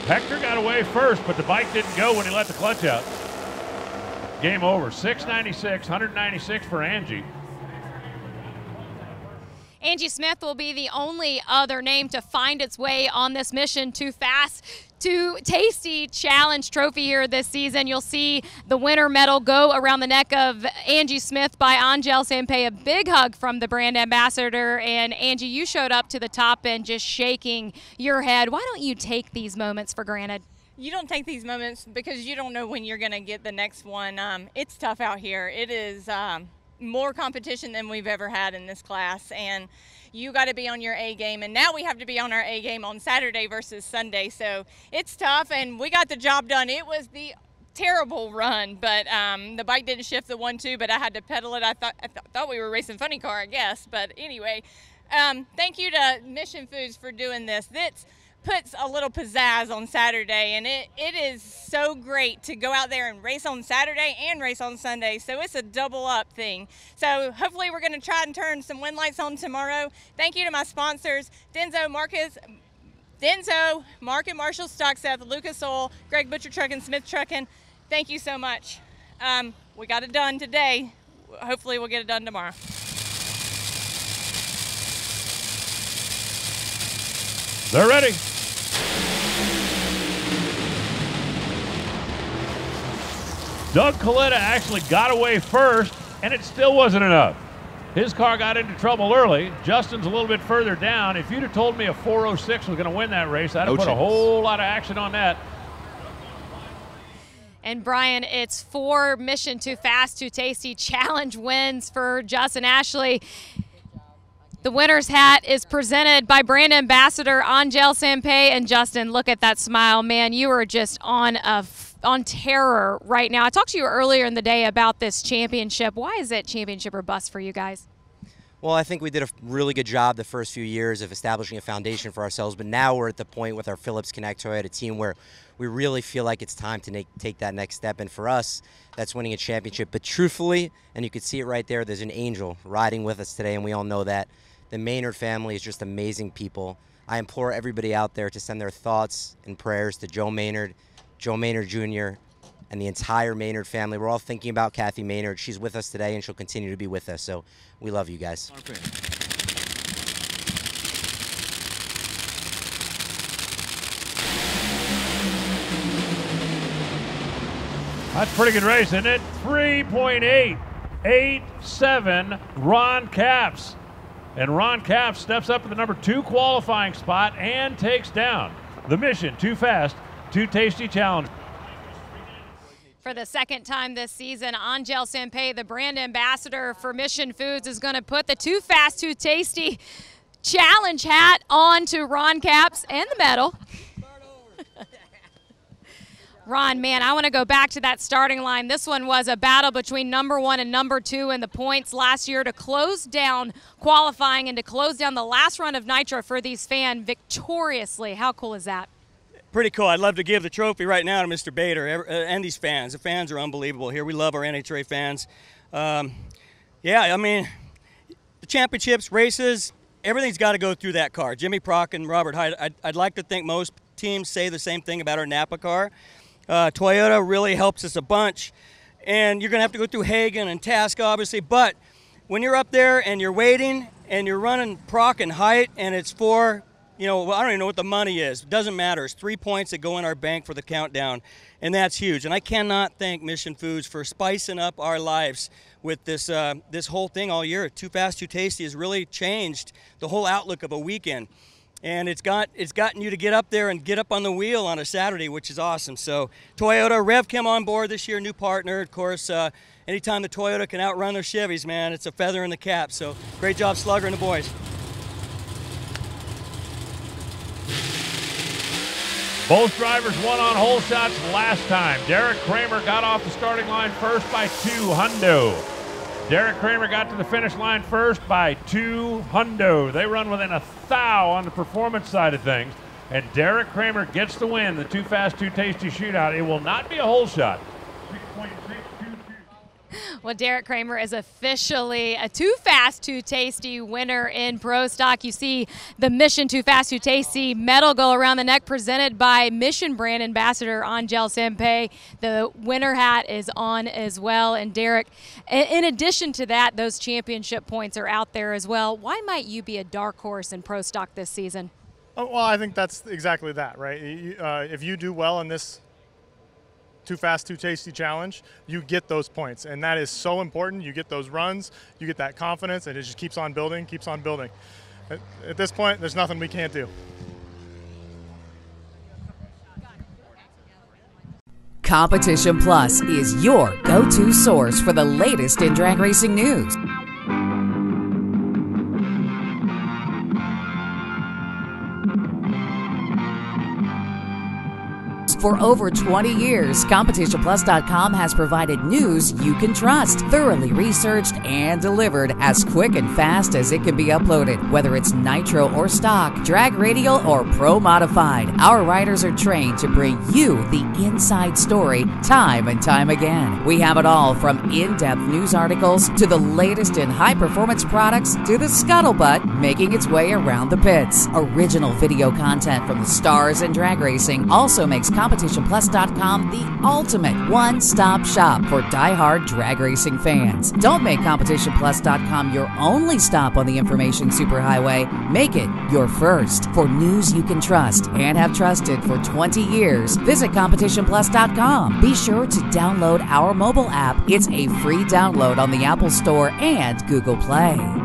Hector got away first, but the bike didn't go when he let the clutch out. Game over. 696, 196 for Angie. Angie Smith will be the only other name to find its way on this Mission Too Fast Too Tasty Challenge trophy here this season. You'll see the winner medal go around the neck of Angie Smith by Angel Sampey. A big hug from the brand ambassador. And Angie, you showed up to the top and just shaking your head. Why don't you take these moments for granted? You don't take these moments because you don't know when you're going to get the next one. It's tough out here. It is more competition than we've ever had in this class, and you got to be on your A game, and now we have to be on our A game on Saturday versus Sunday, so it's tough, and we got the job done. It was the terrible run, but the bike didn't shift the 1-2, but I had to pedal it. I thought we were racing funny car, I guess, but anyway, thank you to Mission Foods for doing this. This puts a little pizzazz on Saturday, and it is so great to go out there and race on Saturday and race on Sunday, so it's a double up thing. So hopefully we're going to try and turn some wind lights on tomorrow. Thank you to my sponsors, Denso, Market Marshall Stock Seth, Lucas Oil, Greg Butcher Trucking, Smith Trucking. Thank you so much. We got it done today. Hopefully we'll get it done tomorrow. They're ready. Doug Coletta actually got away first, and it still wasn't enough. His car got into trouble early. Justin's a little bit further down. If you'd have told me a 406 was going to win that race, I'd have put a whole lot of action on that. And Brian, it's 4 Mission Too Fast, Too Tasty Challenge wins for Justin Ashley. The winner's hat is presented by brand ambassador Angel Sampey. And Justin, look at that smile, man. You are just on terror right now. I talked to you earlier in the day about this championship. Why is it championship or bust for you guys? Well, I think we did a really good job the first few years of establishing a foundation for ourselves, but now we're at the point with our Phillips Connect Toyota team where we really feel like it's time to take that next step, and for us, that's winning a championship. But truthfully, and you can see it right there, there's an angel riding with us today, and we all know that. The Maynard family is just amazing people. I implore everybody out there to send their thoughts and prayers to Joe Maynard Jr., and the entire Maynard family. We're all thinking about Kathy Maynard. She's with us today, and she'll continue to be with us. So we love you guys. Okay. That's a pretty good race, isn't it? 3.887 Ron Capps. And Ron Capps steps up to the number 2 qualifying spot and takes down the Mission Too Fast, Too Tasty Challenge. For the second time this season, Angel Sampey, the brand ambassador for Mission Foods, is going to put the Too Fast, Too Tasty Challenge hat on to Ron Capps and the medal. Ron, man, I want to go back to that starting line. This one was a battle between number 1 and number 2 in the points last year to close down qualifying and to close down the last run of Nitro for these fans victoriously. How cool is that? Pretty cool. I'd love to give the trophy right now to Mr. Bader and these fans. The fans are unbelievable here. We love our NHRA fans. Yeah, I mean, the championships, races, everything's got to go through that car. Jimmy Prock and Robert Hyde, I'd like to think most teams say the same thing about our Napa car. Toyota really helps us a bunch, and you're going to have to go through Hagen and Task, obviously, but when you're up there and you're waiting and you're running Proc and Height, and it's for, you know, I don't even know what the money is. It doesn't matter. It's 3 points that go in our bank for the countdown, and that's huge. And I cannot thank Mission Foods for spicing up our lives with this this whole thing all year. Too Fast, Too Tasty has really changed the whole outlook of a weekend. And it's gotten you to get up there and get up on the wheel on a Saturday, which is awesome. So Toyota, Rev came on board this year, new partner. Of course, anytime the Toyota can outrun their Chevys, man, it's a feather in the cap. So great job, Slugger and the boys. Both drivers won on hole shots last time. Derek Kramer got off the starting line first by 2 hundo. Derek Kramer got to the finish line first by 2 hundo. They run within a thou on the performance side of things. And Derek Kramer gets the win, the Too Fast, Too Tasty shootout. It will not be a hole shot. Well, Derek Kramer is officially a Too Fast, Too Tasty winner in Pro Stock. You see the Mission Too Fast, Too Tasty medal go around the neck presented by Mission brand ambassador Angel Smith. The winner hat is on as well. And Derek, in addition to that, those championship points are out there as well. Why might you be a dark horse in Pro Stock this season? Oh, well, I think that's exactly that, right? If you do well in this Too Fast, Too Tasty challenge, you get those points. And that is so important. You get those runs, you get that confidence, and it just keeps on building, keeps on building. At this point, there's nothing we can't do. Competition Plus is your go-to source for the latest in drag racing news. For over 20 years, CompetitionPlus.com has provided news you can trust, thoroughly researched and delivered as quick and fast as it can be uploaded. Whether it's nitro or stock, drag radial or pro modified, our writers are trained to bring you the inside story time and time again. We have it all from in-depth news articles to the latest in high-performance products to the scuttlebutt making its way around the pits. Original video content from the stars in drag racing also makes CompetitionPlus.com the ultimate one-stop shop for die-hard drag racing fans. Don't make CompetitionPlus.com your only stop on the information superhighway. Make it your first. For news you can trust and have trusted for 20 years, visit CompetitionPlus.com. Be sure to download our mobile app. It's a free download on the Apple Store and Google Play.